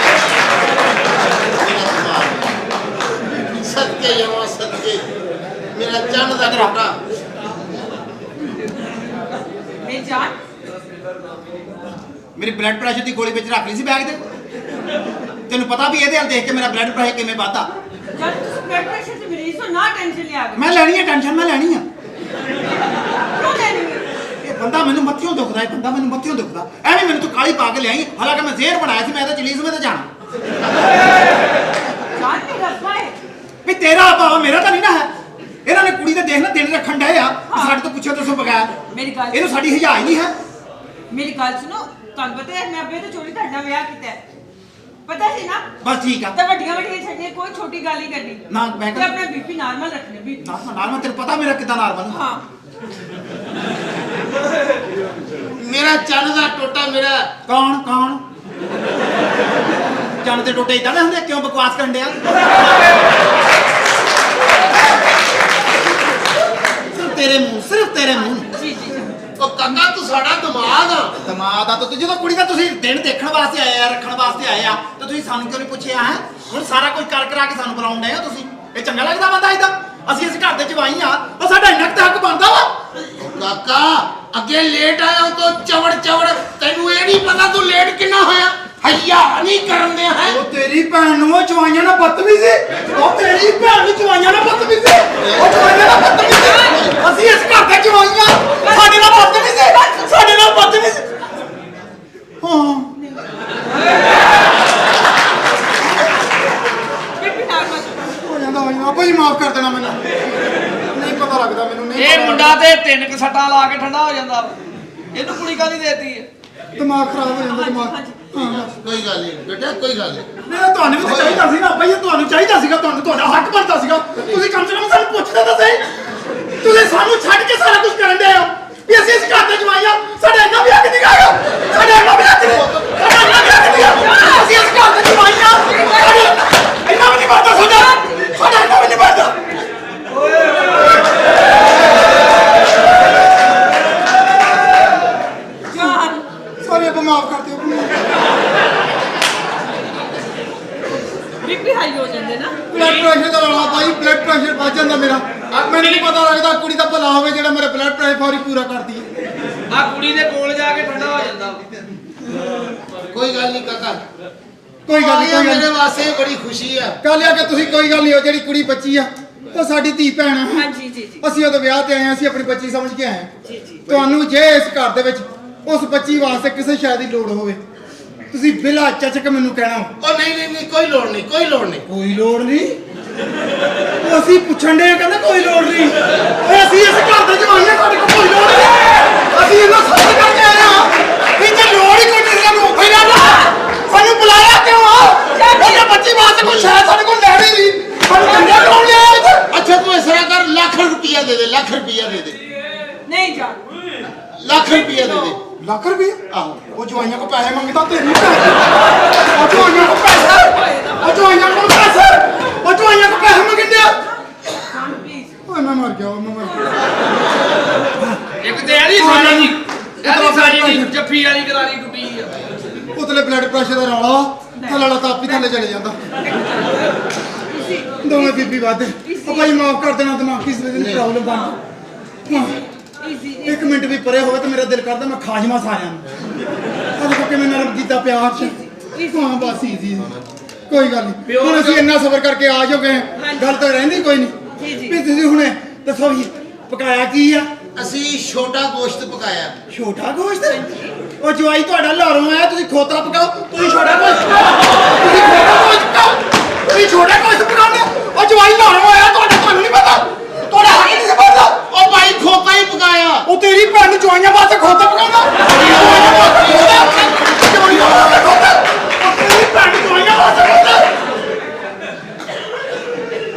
ਸਦਕੇ ਜਾਵਾਂ ਸਦਕੇ ਮੇਰਾ ਚੰਨ ਦਾ ਟੋਟਾ। ਮੇਰੀ ਜਾਨ ਮੇਰੀ ਬਲੱਡ ਪ੍ਰੈਸ਼ਰ ਦੀ ਗੋਲੀ ਵਿੱਚ ਰੱਖ ਲਈ ਸੀ ਬੈਗ ਦੇ। ਤੈਨੂੰ ਪਤਾ ਵੀ ਇਹਦੇ ਹਾਲ ਦੇਖ ਕੇ ਮੇਰਾ ਬਲੱਡ ਪ੍ਰੈਸ਼ਰ ਕਿਵੇਂ ਵੱਧਦਾ। ਜਦ ਤੁਸੀਂ ਬਲੱਡ ਪ੍ਰੈਸ਼ਰ ਦੀ ਮਰੀਜ਼ ਹੋ ਨਾ ਟੈਨਸ਼ਨ ਲਿਆ ਕਰੋ। ਮੈਂ ਲੈਣੀ ਹੈ ਟੈਨਸ਼ਨ, ਮੈਂ ਲੈਣੀ ਆ। ਕਿਉਂ ਲੈਣੀ ਹੈ? ਇਹ ਬੰਦਾ ਮੈਨੂੰ ਮੱਥਿਓਂ ਦੁਖਦਾ, ਇਹ ਬੰਦਾ ਮੈਨੂੰ ਮੱਥਿਓਂ ਦੁਖਦਾ। ਐਵੇਂ ਮੈਨੂੰ ਤੂੰ ਕਾਲੀ ਪਾ ਕੇ ਲਿਆਈ, ਹਾਲਾਂਕਿ ਮੈਂ ਜ਼ਹਿਰ ਬਣਾਇਆ ਸੀ। ਮੈਂ ਤਾਂ ਚਲੀਜ਼ ਵਿੱਚ ਜਾਣਾ। ਜਾਨ ਦੀ ਰਸਮਾ ਹੈ ਵੀ ਤੇਰਾ ਭਾਵ ਮੇਰਾ ਤਾਂ ਨਹੀਂ ਨਾ ਹੈ। ਇਹਨਾਂ ਨੇ ਕੁੜੀ ਦੇ ਦੇਖ ਨਾ ਦਿਨ ਰੱਖਣ ਡਏ ਆ ਕਿ ਸਾਡੇ ਤੋਂ ਪੁੱਛੋ ਦੱਸੋ ਬਗੈਰ। ਮੇਰੀ ਗੱਲ ਇਹਨੂੰ ਸਾਡੀ ਹਜਾ ਹੀ ਨਹੀਂ ਹੈ। ਮੇਰੀ ਗੱਲ ਸੁਣੋ, ਤੁਹਾਨੂੰ ਪਤਾ ਹੈ ਮੈਂ ਅੱਬੇ ਤੋਂ ਚੋਰੀ ਤੁਹਾਡੇ ਨਾਲ ਵਿਆਹ ਕੀਤਾ ਹੈ, ਪਤਾ ਸੀ ਨਾ? ਬਸ ਠੀਕ ਆ। ਤੇ ਵੱਡੀਆਂ ਵੱਡੀਆਂ ਛੱਡੀਆਂ, ਕੋਈ ਛੋਟੀ ਗੱਲ ਨਹੀਂ ਕਰਨੀ। ਨਾ ਮੈਂ ਤੇ ਆਪਣਾ ਬੀਪੀ ਨਾਰਮਲ ਰੱਖਣਾ। ਬੀਪੀ ਨਾਰਮਲ ਤੈਨੂੰ ਪਤਾ ਮੇਰਾ ਕਿੱਦਾਂ ਨਾਰਮਲ। ਹਾਂ ਮੇਰਾ ਚੰਨ ਦਾ ਟੋਟਾ ਮੇਰਾ ਕੌਣ ਕੌਣ ਚੰਨ ਦੇ ਟੋਟੇ ਇਦਾਂ ਦੇ ਹੁੰਦੇ? ਕਿਉਂ ਬਕਵਾਸ ਕਰਨ ਡਿਆ? ਸਿਰਫ ਤੇਰੇ ਮੂੰਹ, ਸਿਰਫ ਤੇਰੇ ਮੂੰਹ। ਜੀ ਜੀ ਜੀ। ਉਹ ਕਾਕਾ ਤੂੰ ਸਾਡਾ ਦਿਮਾਗ ਆ। ਦਿਮਾਗ ਆ ਤਾਂ ਜਦੋਂ ਕੁੜੀ ਦਾ ਤੁਸੀਂ ਦਿਨ ਦੇਖਣ ਵਾਸਤੇ ਆਏ ਆ, ਰੱਖਣ ਵਾਸਤੇ ਆਏ ਆ, ਤੇ ਤੁਸੀਂ ਸਾਨੂੰ ਕਿਉਂ ਨਹੀਂ ਪੁੱਛਿਆ ਹੈ? ਹੁਣ ਸਾਰਾ ਕੁਝ ਕਰ ਕਰਾ ਕੇ ਸਾਨੂੰ ਬੁਲਾਉਣ ਡਏ ਆ ਤੁਸੀਂ। ਇਹ ਚੰਗਾ ਲੱਗਦਾ ਬੰਦਾ ਇਦਾਂ? ਅਸੀਂ ਇਸ ਘਰ ਦੇ ਜਵਾਈ ਆ, ਉਹ ਸਾਡਾ ਇੰਨਾ ਕੁ ਹੱਕ ਬਣਦਾ ਵਾ। ਕਾਕਾ ਅੱਗੇ ਲੇਟ ਆਇਆ ਤੋ ਚਵੜ ਚਵੜ, ਤੈਨੂੰ ਇਹ ਨਹੀਂ ਪਤਾ ਤੂੰ ਲੇਟ ਕਿੰਨਾ ਹੋਇਆ? ਹਯਾ ਨਹੀਂ ਕਰਨ ਦੇ ਹੈ। ਉਹ ਤੇਰੀ ਭੈਣ ਨੂੰ ਉਹ ਜਵਾਈਆਂ ਨਾਲ ਬਦਤਮੀਜ਼ੀ। ਉਹ ਤੇਰੀ ਭੈਣ ਨੂੰ ਜਵਾਈਆਂ ਨਾਲ ਬਦਤਮੀਜ਼ੀ। ਉਹ ਜਵਾਈਆਂ ਨਾਲ ਬਦਤਮੀਜ਼ੀ। ਅਸੀਂ ਇਸ ਘਰ ਦੇ ਜਵਾਈਆਂ, ਸਾਡੇ ਨਾਲ ਬਦਤਮੀਜ਼ੀ, ਸਾਡੇ ਨਾਲ ਬਦਤਮੀਜ਼ੀ। ਹਾਂ ਬੀਪੀ ਨਾਰਮਲ ਹੋ ਜਾਂਦਾ ਭਾਈ, ਮਾਫ ਕਰ ਦੇਣਾ ਮੈਨੂੰ। ਨਹੀਂ ਪਤਾ ਲੱਗਦਾ ਮੈਨੂੰ। ਨਹੀਂ ਇਹ ਮੁੰਡਾ ਤੇ 3 ਸੱਟਾਂ ਲਾ ਕੇ ਠੰਡਾ ਹੋ ਜਾਂਦਾ ਵਾ। ਇਹਨੂੰ ਕੁੜੀ ਕਾਹਦੀ ਦੇਤੀ ਹੈ? ਦਿਮਾਗ ਖਰਾਬ ਹੋ ਜਾਂਦਾ ਦਿਮਾਗ। ਕੋਈ ਗੱਲ ਨਹੀਂ ਬੇਟਾ, ਕੋਈ ਗੱਲ ਨਹੀਂ। ਤੁਹਾਨੂੰ ਵੀ ਤਾਂ ਚਾਹੀਦਾ ਸੀ ਨਾ ਭਾਈ, ਤੁਹਾਨੂੰ ਚਾਹੀਦਾ ਸੀਗਾ, ਤੁਹਾਨੂੰ ਤੁਹਾਡਾ ਹੱਕ ਬਣਦਾ ਸੀਗਾ। ਤੁਸੀਂ ਕਮ ਸੇ ਕਮ ਸਾਨੂੰ ਪੁੱਛਦੇ ਤਾਂ ਸਹੀ। ਤੁਸੀਂ ਸਾਨੂੰ ਛੱਡ ਕੇ ਸਾਰਾ ਕੁਝ ਕਰਨ ਦੇ ਹੋ ਵੀ ਅਸੀਂ ਇਸ ਘਰ ਦੇ ਜਵਾਈਆਂ। ਸਾਡਾ ਇੰਨਾ ਵੀ ਹੱਕ ਨਹੀਂ ਹੈਗਾ, ਸਾਡਾ ਇੰਨਾ ਵੀ ਹੱਕ ਨਹੀਂ, ਸਾਡਾ ਇੰਨਾ ਵੀ ਹੱਕ ਨਹੀਂ ਹੈਗਾ। ਅਸੀਂ ਇਸ ਘਰ ਦੇ ਜਵਾਈਆਂ, ਇੰਨਾ ਵੀ ਨਹੀਂ ਬਣਦਾ ਸਾਡਾ, ਸਾਡਾ ਇੰਨਾ ਵੀ ਨਹੀਂ ਬਣਦਾ। ਜਾਨ ਸਾਰੇ ਮਾਫ ਕਰ ਦਿਓ। ਬੀਪੀ ਹਾਈ ਹੋ ਜਾਂਦੇ ਨਾ। ਬਲੱਡ ਪ੍ਰੈਸ਼ਰ ਦਾ ਰੌਲਾ ਭਾਈ, ਬਲੱਡ ਪ੍ਰੈਸ਼ਰ ਵੱਧ ਜਾਂਦਾ ਮੇਰਾ। ਮੈਨੂੰ ਨਹੀਂ ਪਤਾ ਲੱਗਦਾ ਕੁੜੀ ਦਾ ਭਲਾ ਹੋਵੇ ਜਿਹੜਾ ਮੇਰਾ ਬਲੱਡ ਪ੍ਰੈਸ਼ਰ ਫੌਰੀ ਪੂਰਾ ਕਰਦੀ ਹੈ। ਆ ਕੁੜੀ ਦੇ ਕੋਲ ਜਾ ਕੇ ਠੰਡਾ ਹੋ ਜਾਂਦਾ ਵਾ। ਕੋਈ ਗੱਲ ਨਹੀਂ ਕਾਕਾ, ਕੋਈ ਗੱਲ ਨਹੀਂ। ਮੇਰੇ ਵਾਸਤੇ ਬੜੀ ਖੁਸ਼ੀ ਆ। ਕੱਲ ਆ ਕੇ ਤੁਸੀਂ ਕੋਈ ਗੱਲ ਨਹੀਂ ਹੋ, ਜਿਹੜੀ ਕੁੜੀ ਬੱਚੀ ਆ ਉਹ ਸਾਡੀ ਧੀ ਭੈਣ ਆ। ਹਾਂ ਜੀ ਜੀ ਜੀ ਅਸੀਂ ਉਹਦੇ ਵਿਆਹ ਤੇ ਆਏ ਆ, ਅਸੀਂ ਆਪਣੀ ਬੱਚੀ ਸਮਝ ਕੇ ਆਏ ਆ। ਜੀ ਜੀ। ਤੁਹਾਨੂੰ ਜੇ ਇਸ ਘਰ ਦੇ ਵਿੱਚ ਉਸ ਬੱਚੀ ਵਾਸਤੇ ਕਿਸੇ ਸ਼ੈ ਦੀ ਲੋੜ ਹੋਵੇ, ਤੁਸੀਂ ਬਿਲਾ ਚਚਕ ਮੈਨੂੰ ਕਹਿਣਾ। ਉਹ ਨਹੀਂ ਨਹੀਂ ਨਹੀਂ, ਕੋਈ ਲੋੜ ਨਹੀਂ, ਕੋਈ ਲੋੜ ਨਹੀਂ, ਕੋਈ ਲੋੜ ਨਹੀਂ। ਉਹ ਅਸੀਂ ਪੁੱਛਣ ਦੇ ਕਹਿੰਦੇ ਕੋਈ ਲੋੜ ਨਹੀਂ। ਓਏ ਅਸੀਂ ਇਸ ਘਰ ਦੇ ਜਵਾਈਆਂ, ਸਾਡੇ ਕੋਲ ਕੋਈ ਲੋੜ ਨਹੀਂ। ਅਸੀਂ ਇਹਨਾਂ ਸਮਝ ਕਰਕੇ ਆਏ ਆ ਵੀ ਜੇ ਲੋੜ ਹੀ ਕੋਈ ਨਹੀਂ ਸਾਨੂੰ ਉੱਥੇ ਜਾਣਾ। ਸਾਨੂੰ ਬੁਲਾਇਆ ਕਿਉਂ ਆ? ਉਹਨੇ ਬੱਚੀ ਵਾਸਤੇ ਕੋਈ ਸ਼ੈ ਸਾਡੇ ਕੋਲ ਲੈਣੀ ਨਹੀਂ। ਸਾਨੂੰ ਕੰਡਿਆ ਕਰਾਉਣ ਲਿਆ ਇੱਥੇ। ਅੱਛਾ ਤੂੰ ਇਸ ਤਰ੍ਹਾਂ ਕਰ, ਲੱਖ ਰੁਪਈਆ ਦੇ ਦੇ, ਲੱਖ ਰੁਪਈਆ ਦੇ ਦੇ। ਨਹੀਂ ਜਾਨ ਲੱਖ ਰੁਪਈਆ ਦੇ ਦੇ। ਲੱਖ ਰੁਪਈਆ? ਆਹੋ। ਉਹ ਜਵਾਈਆਂ ਕੋ ਪੈਸੇ ਮੰਗਦਾ, ਤੇਰੀ ਭੈਣ। ਉਹ ਜਵਾਈਆਂ ਕੋ ਪੈਸੇ, ਉਹ ਜਵਾਈਆਂ ਕੋ ਪੈਸੇ, ਉਹ ਜਵਾਈਆਂ ਕੋ ਪੈਸੇ ਮੰਗਦੇ ਆ। ਜਾਨ ਪਲੀਜ਼। ਓਏ ਮੈਂ ਮਰ ਗਿਆ, ਮੈਂ ਮਰ ਗਿਆ। ਇੱਕ ਤੇ ਇਹਦੀ ਸਾਰੀ ਦੀ, ਇਹਦੀ ਸਾਰੀ ਦੀ ਜੱਫੀ ਵਾਲੀ ਕਰਾਰੀ ਟੁੱਟੀ ਆ। ਉਤਲੇ ਬਲੱਡ ਪ੍ਰੈਸ਼ਰ ਦਾ ਰੌਲਾ, ਥੱਲੇ ਵਾਲਾ ਤਾਪੀ ਥੱਲੇ ਚਲੇ ਜਾਂਦਾ। ਦੋਵੇਂ ਬੀਬੀ ਵੱਧ। ਉਹ ਭਾਈ ਮਾਫ ਕਰ ਦੇਣਾ, ਦਿਮਾਗੀ ਪ੍ਰੋਬਲਮ ਬਣ। ਇੱਕ ਮਿੰਟ ਵੀ ਪਰੇ ਹੋਵੇ ਤਾਂ ਮੇਰਾ ਦਿਲ ਕਰਦਾ ਮੈਂ ਖਾ ਜਾਵਾਂ ਸਾਰਿਆਂ ਨੂੰ। ਅੱਜ ਕਿਵੇਂ ਨਰਮ ਕੀਤਾ ਪਿਆਰ ਚ। ਹਾਂ ਬਸ ਈਜ਼ੀ, ਕੋਈ ਗੱਲ ਨਹੀਂ। ਹੁਣ ਅਸੀਂ ਇੰਨਾ ਸਬਰ ਕਰਕੇ ਆ ਜੋ ਗਏ, ਗੱਲ ਤਾਂ ਰਹਿੰਦੀ ਕੋਈ ਨਹੀਂ। ਵੀ ਤੁਸੀਂ ਹੁਣੇ ਦੱਸੋ ਵੀ ਪਕਾਇਆ ਕੀ ਆ? ਅਸੀਂ ਛੋਟਾ ਗੋਸ਼ਤ ਪਕਾਇਆ। ਛੋਟਾ ਗੋਸ਼ਤ? ਉਹ ਜਵਾਈ ਤੁਹਾਡਾ ਲਾਹੌਰੋਂ ਆਇਆ, ਤੁਸੀਂ ਖੋਤਾ ਪਕਾਓ। ਤੁਸੀਂ ਛੋਟਾ ਗੋਸ਼ਤ ਪਕਾਓ, ਤੁਸੀਂ ਛੋਟਾ ਗੋਸ਼ਤ ਪਕਾਓ, ਤੁਸੀਂ ਛੋਟਾ ਗੋਸ਼ਤ ਪਕਾਉਂਦੇ। ਉਹ ਜਵਾਈ ਲਾਹੌਰੋਂ ਆਇਆ, ਤੁਹਾਨੂੰ ਨਹੀਂ ਪਤਾ, ਤੁਹਾਡਾ ਹੱਕ ਨਹੀਂ ਸੀ ਬਣਦਾ। ਉਹ ਭਾਈ ਖੋਤਾ ਹੀ ਪਕਾਇਆ। ਉਹ ਤੇਰੀ ਭੈਣ ਨੂੰ ਜਵਾਈਆਂ ਵਾਸਤੇ ਖੋਤਾ ਪਕਾਉਂਦਾ। ਜਵਾਈਆਂ ਵਾਸਤੇ ਖੋਤਾ, ਜਵਾਈਆਂ ਵਾਸਤੇ ਖੋਤਾ, ਉਹ ਤੇਰੀ ਭੈਣ ਨੂੰ ਜਵਾਈਆਂ ਵਾਸਤੇ ਖੋਤਾ।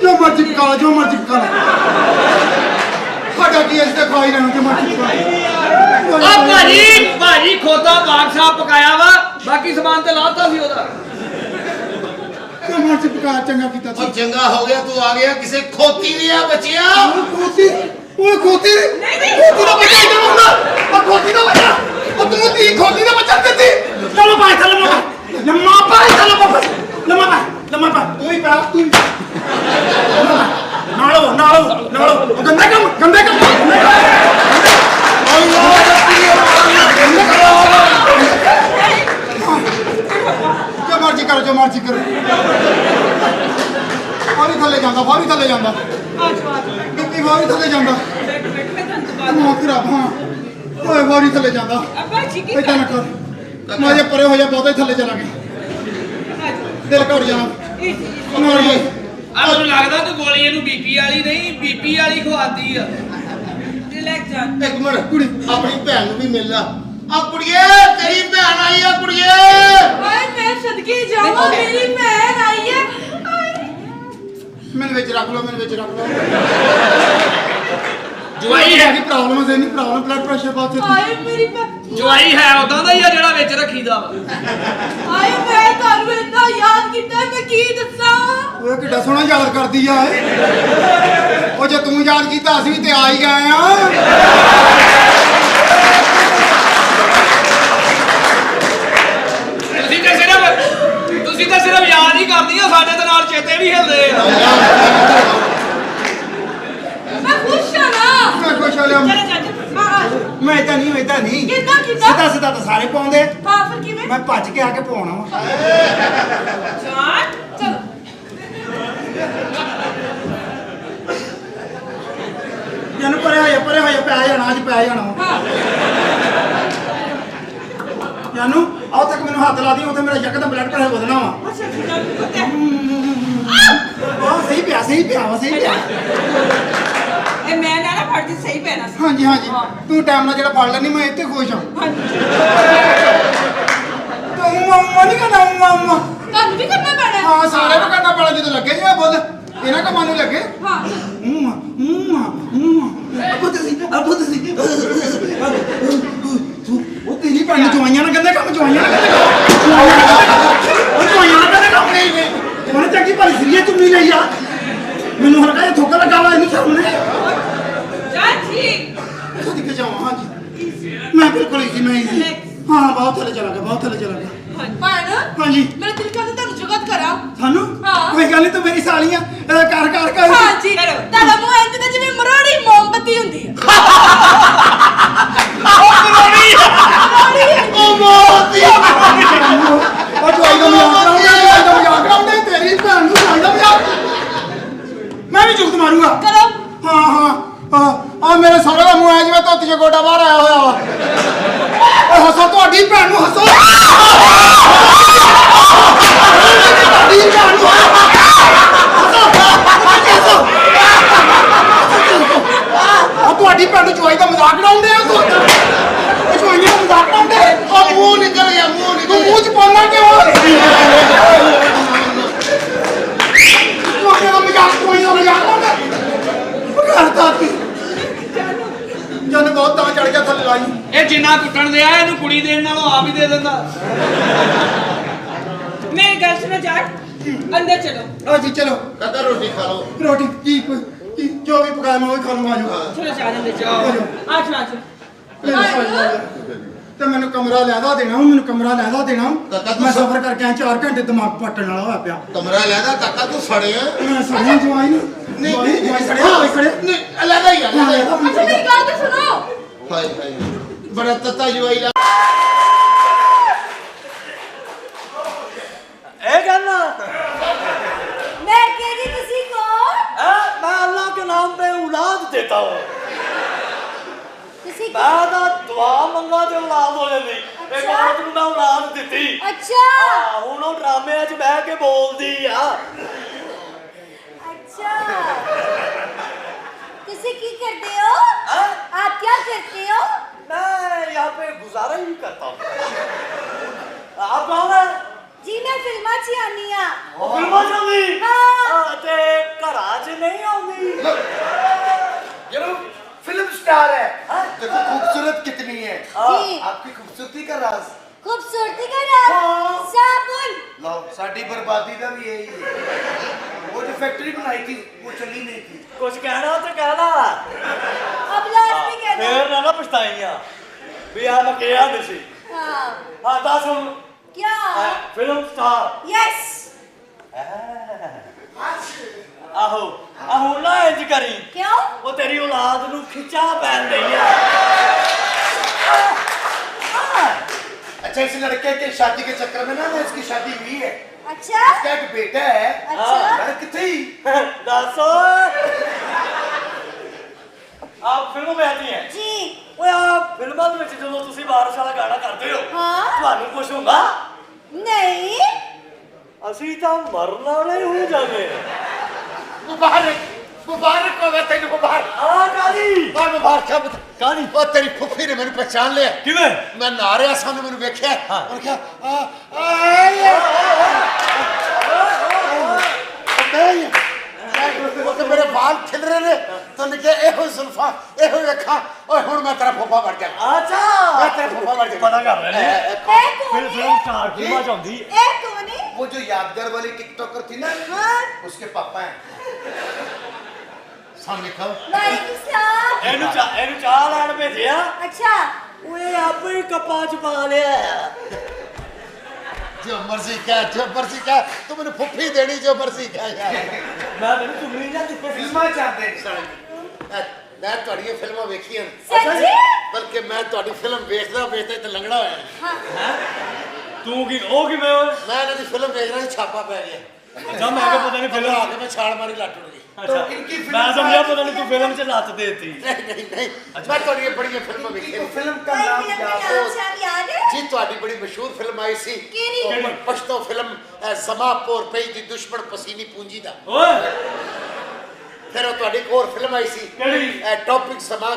ਜੋ ਮਰਜ਼ੀ ਪਕਾ, ਜੋ ਮਰਜ਼ੀ ਪਕਾ। ਸਾਡਾ ਕੀ ਇਸ ਤੇ ਖਾ ਹੀ ਲੈਣਾ ਤੇ ਮਰਜ਼ੀ ਆ ਭਾਜੀ ਖੋਤਾ ਬਾਗ ਸਾਹਿਬ ਪਕਾਇਆ ਵਾ ਬਾਕੀ ਸਮਾਨ ਤੇ ਲਾਤਾ ਸੀ ਉਹਦਾ ਤੇ ਮਰਜ਼ੀ ਪਕਾ ਚੰਗਾ ਕੀਤਾ ਉਹ ਚੰਗਾ ਹੋ ਗਿਆ ਤੂੰ ਆ ਗਿਆ ਕਿਸੇ ਖੋਤੀ ਦੀ ਆ ਬੱਚਿਆ ਖੋਤੀ ਓਏ ਖੋਤੀ ਖੋਤੀ ਦਾ ਬੱਚਾ ਇੱਧਰ ਹੁੰਦਾ ਉਹ ਖੋਤੀ ਦਾ ਬੱਚਾ ਉਹ ਤੂੰ ਤੀ ਖੋਤੀ ਦਾ ਬੱਚਾ ਦਿੱਤੀ ਚਲੋ ਭਾਈ ਚਲੋ ਲੰਮਾ ਭਾਈ ਚਲੋ ਬਾਬਾ ਲੰਮਾ ਭਾਈ ਤੂੰ ਹੀ ਪਾ ਤੂੰ ਨਾਲੋ ਉਹ ਗੰਦਾ ਕੰਮ ਜੋ ਮਰਜ਼ੀ ਕਰੋ ਫੌਰੀ ਥੱਲੇ ਜਾਂਦਾ ਬੀਬੀ ਫੌਰੀ ਥੱਲੇ ਜਾਂਦਾ ਮੌਤ ਖਰਾਬ ਹਾਂ ਓਏ ਫੌਰੀ ਥੱਲੇ ਜਾਂਦਾ ਏਦਾਂ ਨਾ ਕਰ ਮੈਂ ਜੇ ਪਰੇ ਹੋ ਜਾ ਬਹੁਤਾ ਹੀ ਥੱਲੇ ਚਲਾ ਗਿਆ ਦਿਲ ਘੜ ਜਾਣਾ ਮੈਨੂੰ ਲੱਗਦਾ ਤੂੰ ਗੋਲੀ ਇਹਨੂੰ ਬੀਪੀ ਵਾਲੀ ਨਹੀਂ ਬੀਪੀ ਵਾਲੀ ਖਵਾਤੀ ਆ ਇੱਕ ਮਿੰਟ ਕੁੜੀ ਆਪਣੀ ਭੈਣ ਨੂੰ ਵੀ ਮਿਲ ਲਾ ਆ ਕੁੜੀਏ ਤੇਰੀ ਭੈਣ ਆਈ ਆ ਕੁੜੀਏ ਹਾਏ ਮੈਂ ਸਦਕੇ ਜਾਵਾਂ ਮੇਰੀ ਭੈਣ ਆਈ ਹੈ ਮੈਨੂੰ ਵਿੱਚ ਰੱਖ ਲਓ ਜਵਾਈ ਹੈ ਕੀ ਪ੍ਰੋਬਲਮ ਹੈ ਨਹੀਂ ਪ੍ਰੋਬਲਮ ਬਲੱਡ ਪ੍ਰੈਸ਼ਰ ਬਹੁਤ ਹਾਏ ਮੇਰੀ ਭੈਣ ਜਵਾਈ ਹੈ ਉਦਾਂ ਦਾ ਹੀ ਆ ਜਿਹੜਾ ਵਿੱਚ ਰੱਖੀਦਾ ਵਾ ਹਾਏ ਮੈਂ ਤੁਹਾਨੂੰ ਇੰਨਾ ਯਾਦ ਕੀਤਾ ਮੈਂ ਕੀ ਦੱਸਾਂ ਓਏ ਕਿੱਡਾ ਸੋਹਣਾ ਯਾਦ ਕਰਦੀ ਆ ਉਹ ਜੇ ਤੂੰ ਯਾਦ ਕੀਤਾ ਅਸੀਂ ਵੀ ਤੇ ਆ ਹੀ ਗਏ ਆ ਤੁਸੀਂ ਤਾਂ ਸਿਰਫ ਯਾਦ ਹੀ ਕਰਦੀਆਂ ਸਾਡੇ ਦੇ ਨਾਲ ਚੇਤੇ ਵੀ ਹਿਲਦੇ ਆ ਮੈਂ ਖੁਸ਼ ਹਾਂ ਨਾ ਮੈਂ ਖੁਸ਼ ਹੋ ਲਿਆ ਮੈਂ ਤਾਂ ਨਹੀਂ ਕਿੱਦਾਂ ਸਿੱਧਾ ਤਾਂ ਸਾਰੇ ਪਾਉਂਦੇ ਹਾਂ ਫਿਰ ਕਿਵੇਂ ਮੈਂ ਭੱਜ ਕੇ ਆ ਕੇ ਪਾਉਣਾ ਵਾ ਜਾਨ ਚਲੋ ਜਾਨੂੰ ਪਰੇ ਹੋਇਆ ਪੈ ਜਾਣਾ ਅੱਜ ਪੈ ਜਾਣਾ ਹਾਂ ਜਾਨੂੰ ਆਓ ਤੱਕ ਮੈਨੂੰ ਹੱਥ ਲਾ ਦੀ ਉੱਥੇ ਮੇਰਾ ਯਕਦਮ ਬਲੱਡ ਪ੍ਰੈਸ਼ਰ ਵਧਣਾ ਵਾ ਅੱਛਾ ਠੀਕ ਹੈ ਸਹੀ ਪਿਆ ਇਹ ਮੈਂ ਨਾ ਫੜਦੀ ਸਹੀ ਪੈਣਾ ਸੀ ਹਾਂਜੀ ਤੂੰ ਟਾਈਮ ਨਾਲ ਜਿਹੜਾ ਫੜ ਲੈਣੀ ਮੈਂ ਇੱਥੇ ਖੁਸ਼ ਹਾਂ ਤੂੰ ਮੰਮਾ ਨਹੀਂ ਕਰਨਾ ਮੰਮਾ ਤੁਹਾਨੂੰ ਵੀ ਕਰਨਾ ਪੈਣਾ ਹਾਂ ਸਾਰੇ ਨੂੰ ਕਰਨਾ ਪੈਣਾ ਜਦੋਂ ਲੱਗੇ ਜਿਵੇਂ ਬੁੱਧ ਇਹਨਾਂ ਕੰਮਾਂ ਨੂੰ ਲੱਗੇ ਹਾਂ ਆਪੋ ਤੁਸੀਂ ਉਹ ਤੇਰੀ ਭੈਣ ਨੂੰ ਜਵਾਈਆਂ ਨਾ ਕਹਿੰਦੇ ਕੰਮ ਨਹੀਂ ਉਹਨੇ ਚੰਗੀ ਭਲੀ ਸਰੀਏ ਚੁੰਨੀ ਲਈ ਆ ਮੈਨੂੰ ਹਲਕਾ ਜਿਹਾ ਥੋਕਾ ਲੱਗਾ ਵਾ ਇਹਨੂੰ ਸਾਹਮਣੇ ਚਾਚੀ ਕਿੱਥੇ ਦਿਖ ਜਾਵਾਂ ਹਾਂਜੀ ਮੈਂ ਬਿਲਕੁਲ ਹੀ ਮੈਂ ਹਾਂ ਬਹੁਤ ਥੱਲੇ ਚਲਾ ਗਿਆ ਭੈਣ ਹਾਂਜੀ ਮੇਰਾ ਦਿਲ ਕਰਦਾ ਤੁਹਾਨੂੰ ਜੁਗਤ ਕਰਾਂ ਸਾਨੂੰ ਹਾਂ। ਕੋਈ ਗੱਲ ਨਹੀਂ ਤੂੰ ਮੇਰੀ ਸਾਲੀਆਂ ਕਰ ਹਾਂਜੀ ਤੁਹਾਡਾ ਮੂੰਹ ਇੰਜ ਦਾ ਜਿਵੇਂ ਮਰੋੜੀ ਮੋਮਬੱਤੀ ਹੁੰਦੀ ਹੈ ਉਹ ਜਵਾਈ ਦਾ ਮਜ਼ਾਕ ਕਰਾਉਂਦੇ ਤੇਰੀ ਭੈਣ ਨੂੰ ਜਵਾਈ ਦਾ ਮਜ਼ਾਕ ਮੈਂ ਵੀ ਜੁਗਤ ਮਾਰੂੰਗਾ ਕਰੋ ਹਾਂ ਆ ਮੇਰੇ ਸਾਰੇ ਦਾ ਮੂੰਹ ਐ ਜਿਵੇਂ ਧੋਤੀ ਚ ਗੋਡਾ ਬਾਹਰ ਆਇਆ ਹੋਇਆ ਵਾ ਓਏ ਹੱਸੋ ਤੁਹਾਡੀ ਭੈਣ ਨੂੰ ਹੱਸੋ ਤੁਹਾਡੀ ਭੈਣ ਨੂੰ ਤੁਹਾਡੀ ਭੈਣ ਨੂੰ ਜਵਾਈ ਦਾ ਮਜ਼ਾਕ ਉਡਾਉਂਦੇ ਆ ਤੂੰ ਜਵਾਈਆਂ ਦਾ ਮਜ਼ਾਕ ਉਡਾਉਂਦੇ ਉਹ ਮੂੰਹ ਨਿਕਲ ਗਿਆ ਤੂੰ ਮੂੰਹ ਚ ਪਾਉਣਾ ਕਿਉਂ ਜਵਾਈਆਂ ਦਾ ਮਜ਼ਾਕ ਉਡਾਉਂਦਾ ਕਰਤਾ ਤੀ ਜਨ ਬਹੁਤ ਤਾਂ ਚੜ ਗਿਆ ਥੱਲੇ ਲਾਈ ਇਹ ਜਿੰਨਾ ਕੁੱਟਣ ਦੇ ਆ ਇਹਨੂੰ ਕੁੜੀ ਦੇਣ ਨਾਲੋਂ ਆਪ ਹੀ ਦੇ ਦਿੰਦਾ ਮੇਰੀ ਗੱਲ ਸੁਣੋ ਜਾਟ ਅੰਦਰ ਚਲੋ ਹਾਂਜੀ ਚਲੋ ਕਦਾ ਰੋਟੀ ਖਾ ਲਓ ਰੋਟੀ ਕੀ ਜੋ ਵੀ ਪਕਾਇਆ ਮੈਂ ਉਹ ਖਾ ਲੂੰਗਾ ਆਜੋ ਚਲੋ ਜਾ ਅੰਦਰ ਜਾਓ ਆਜੋ ਤੇ ਮੈਨੂੰ ਕਮਰਾ ਲੈਦਾ ਦੇਣਾ ਮੈਂ ਸਫ਼ਰ ਕਰਕੇ ਆਇਆ 4 ਘੰਟੇ ਦਿਮਾਗ ਪੱਟਣ ਵਾਲਾ ਹੋਇਆ ਪਿਆ ਕਮਰਾ ਲੈਦਾ ਕਾਕਾ ਤੂੰ ਸੜਿਆ ਮੈਂ ਸੜਿਆ ਜਵਾਈ ਨੂੰ ਨਹੀਂ ਸੜਿਆ ਨਹੀਂ ਅਲੱਗ ਹੀ ਆ ਅੱਛਾ ਮੇਰੀ ਗੱਲ ਤਾਂ ਸੁਣੋ ਹਾਏ ਬੜਾ ਤੱਤਾ ਜਵਾਈ ਲਾ ਇਹ कहना मैं कह रही किसी को मैं अल्लाह के नाम पे औलाद देता हूँ किसी मैं तो दुआ मंगा ते औलाद हो जाती एक औरत ਨੂੰ ਮੈਂ ਔਲਾਦ ਦਿੱਤੀ अच्छा ਹੁਣ ਉਹ ਡਰਾਮੇ 'ਚ ਬਹਿ ਕੇ ਬੋਲਦੀ ਆ अच्छा किसी की करते हो आप क्या करते हो मैं यहाँ पे गुजारा ही करता हूँ आप कौन है जी मैं फिल्मा ची आनी आ फिल्मा चलदी हाँ। ते घरा च नहीं आउंदी यरो फिल्म प्यार है देखो खूबसूरत कितनी है जी। आपकी खूबसूरती का राज खूबसूरती का राज साबुन लो साड़ी बर्बादी का भी यही है वो जो फैक्ट्री बनाई थी वो चली नहीं थी ਕੁਝ ਕਹਿਣਾ ਤੇ ਕਹਿਣਾ अब लास्ट में कहना ਫੇਰ ਨਾ ਪਛਤਾਈਆਂ ਵੀ ਆ ਮੈਂ ਕਿਹਾ ਨਹੀਂ ਸੀ हाँ ਹਾਂ ਦੱਸ ਹੁਣ क्या ਫਿਲਮ ਸਟਾਰ यस ਆਹੋ ਆਹੋ ਨਾ ਇੰਜ ਕਰੀ क्यों ਉਹ ਤੇਰੀ ਔਲਾਦ ਨੂੰ ਖਿੱਚਾ ਪੈਣ ਡਈ ਆ अच्छा इस लड़के के शादी के चक्कर में ना इसकी शादी हुई है अच्छा इसका एक बेटा है अच्छा मैं कितने ही ਦੱਸ ਆਪ ਫਿਲਮ ਵੇਖਦੀ ਹੈ जी ਓਏ ਆ ਫਿਲਮਾਂ ਦੇ ਵਿੱਚ ਜਦੋਂ ਤੁਸੀਂ ਬਾਰਿਸ਼ ਵਾਲਾ ਗਾਣਾ ਕਰਦੇ ਹੋ हाँ ਤੁਹਾਨੂੰ ਕੁਝ ਹੁੰਦਾ नहीं ਅਸੀਂ ਤਾਂ ਮਰਨ ਵਾਲੇ ਹੋ ਜਾਂਦੇ ਮੁਬਾਰਕ ਮੁਬਾਰਕ ਹੋਵੇ ਤੈਨੂੰ ਮੁਬਾਰਕ ਆ ਕਾਦੀ ਓਏ ਮੁਬਾਰਕਾਂ ਕਾਦੀ ਉਹ ਤੇਰੀ ਫੁੱਫੀ ਨੇ ਮੈਨੂੰ ਪਛਾਣ ਲਿਆ ਕਿਵੇਂ ਮੈਂ ਨਹਾ ਰਿਹਾ ਸਾਂ ਮੈਨੂੰ ਵੇਖਿਆ ਉਹਨੇ ਕਿਹਾ ਉਹ ਤੇ ਮੇਰੇ ਵਾਲ ਖਿਲ ਰਹੇ ਨੇ ਤਾਂ ਨਿਕੇ ਇਹੋ ਜ਼ੁਲਫਾਂ ਇਹੋ ਅੱਖਾਂ ਓਏ ਹੁਣ ਮੈਂ ਤੇਰਾ ਫੁੱਫਾ ਬਣ ਗਿਆ ਅੱਛਾ ਮੈਂ ਤੇਰਾ ਫੁੱਫਾ ਬਣ ਗਿਆ ਪਤਾ ਕਰ ਰਹੇ ਨੇ ए कौन ਫਿਲਮ है ਸਟਾਰ ਫਿਲਮਾਂ ਚ ਆਉਂਦੀ ए कौन है वो जो यादगार वाली टिकटॉकर थी ना हाँ उसके पापा हैं सामने खाओ वालेकुम सलाम ਇਹਨੂੰ ਚਾਹ ਲੈਣ ਭੇਜਿਆ अच्छा ਓਏ ਆਪੇ ਹੀ ਕੱਪਾਂ ਚ ਪਾ ਲਿਆ ਜੋ ਮਰਜ਼ੀ ਕਹਿ ਜੋ ਮਰਜ਼ੀ ਕਹਿ ਤੂੰ ਮੈਨੂੰ ਫੁੱਫੀ ਦੇਣੀ ਜੋ ਮਰਜ਼ੀ ਕਹਿ ਯਾਰ ਮੈਂ ਤੈਨੂੰ ਚੁੰਨੀ ਨਾ ਦਿੱਤੀ फिल्मा चाहते हैं ਮੈਂ ਤੁਹਾਡੀਆਂ ਫਿਲਮਾਂ ਵੇਖੀਆਂ सच्ची ਬਲਕਿ ਮੈਂ ਤੁਹਾਡੀ ਫਿਲਮ ਵੇਖਦਾ ਵੇਖਦਾ ਤੇ ਲੰਗੜਾ ਹੋਇਆ हाँ ਤੂੰ ਕੀ ਉਹ ਕਿਵੇਂ ਓਏ ਮੈਂ ਇਹਨਾਂ ਦੀ ਫਿਲਮ ਵੇਖ ਰਿਹਾ ਸੀ ਛਾਪਾ ਪੈ ਗਿਆ ਅੱਛਾ ਮੈਂ ਕਿਹਾ ਪਤਾ ਨਹੀਂ ਫਿਲਮ ਫਿਲਮ ਆ ਕੇ ਮੈਂ ਛਾਲ ਮਾਰੀ ਲੱਟ ਉੜ ਗਈ ਅੱਛਾ इनकी फिल्म ਮੈਂ ਸਮਝਿਆ ਪਤਾ ਨਹੀਂ ਤੂੰ ਫਿਲਮ ਚ ਲੱਤ ਦੇਤੀ ਨਹੀਂ ਮੈਂ ਤੁਹਾਡੀਆਂ ਬੜੀਆਂ ਫਿਲਮਾਂ ਵੇਖੀਆਂ इनको फिल्म का कोई नाम फिल्म का याद नाम शायद याद है ਜੀ ਤੁਹਾਡੀ ਬੜੀ ਮਸ਼ਹੂਰ ਫਿਲਮ ਆਈ ਸੀ ਕਿਹੜੀ? ਉਹ ਪਸ਼ਤੋ ਫਿਲਮ ਸਮਾਪੋਰ ਪਈ ਦੀ ਦੁਸ਼ਮਣ ਪਸੀਨੀ ਪੂੰਜੀ ਦਾ ਓਏ ਫਿਰ ਉਹ ਤੁਹਾਡੀ ਇੱਕ ਹੋਰ ਫਿਲਮ ਆਈ ਸੀ ਕਿਹੜੀ ਟੌਪਿਕ ਸਮਾ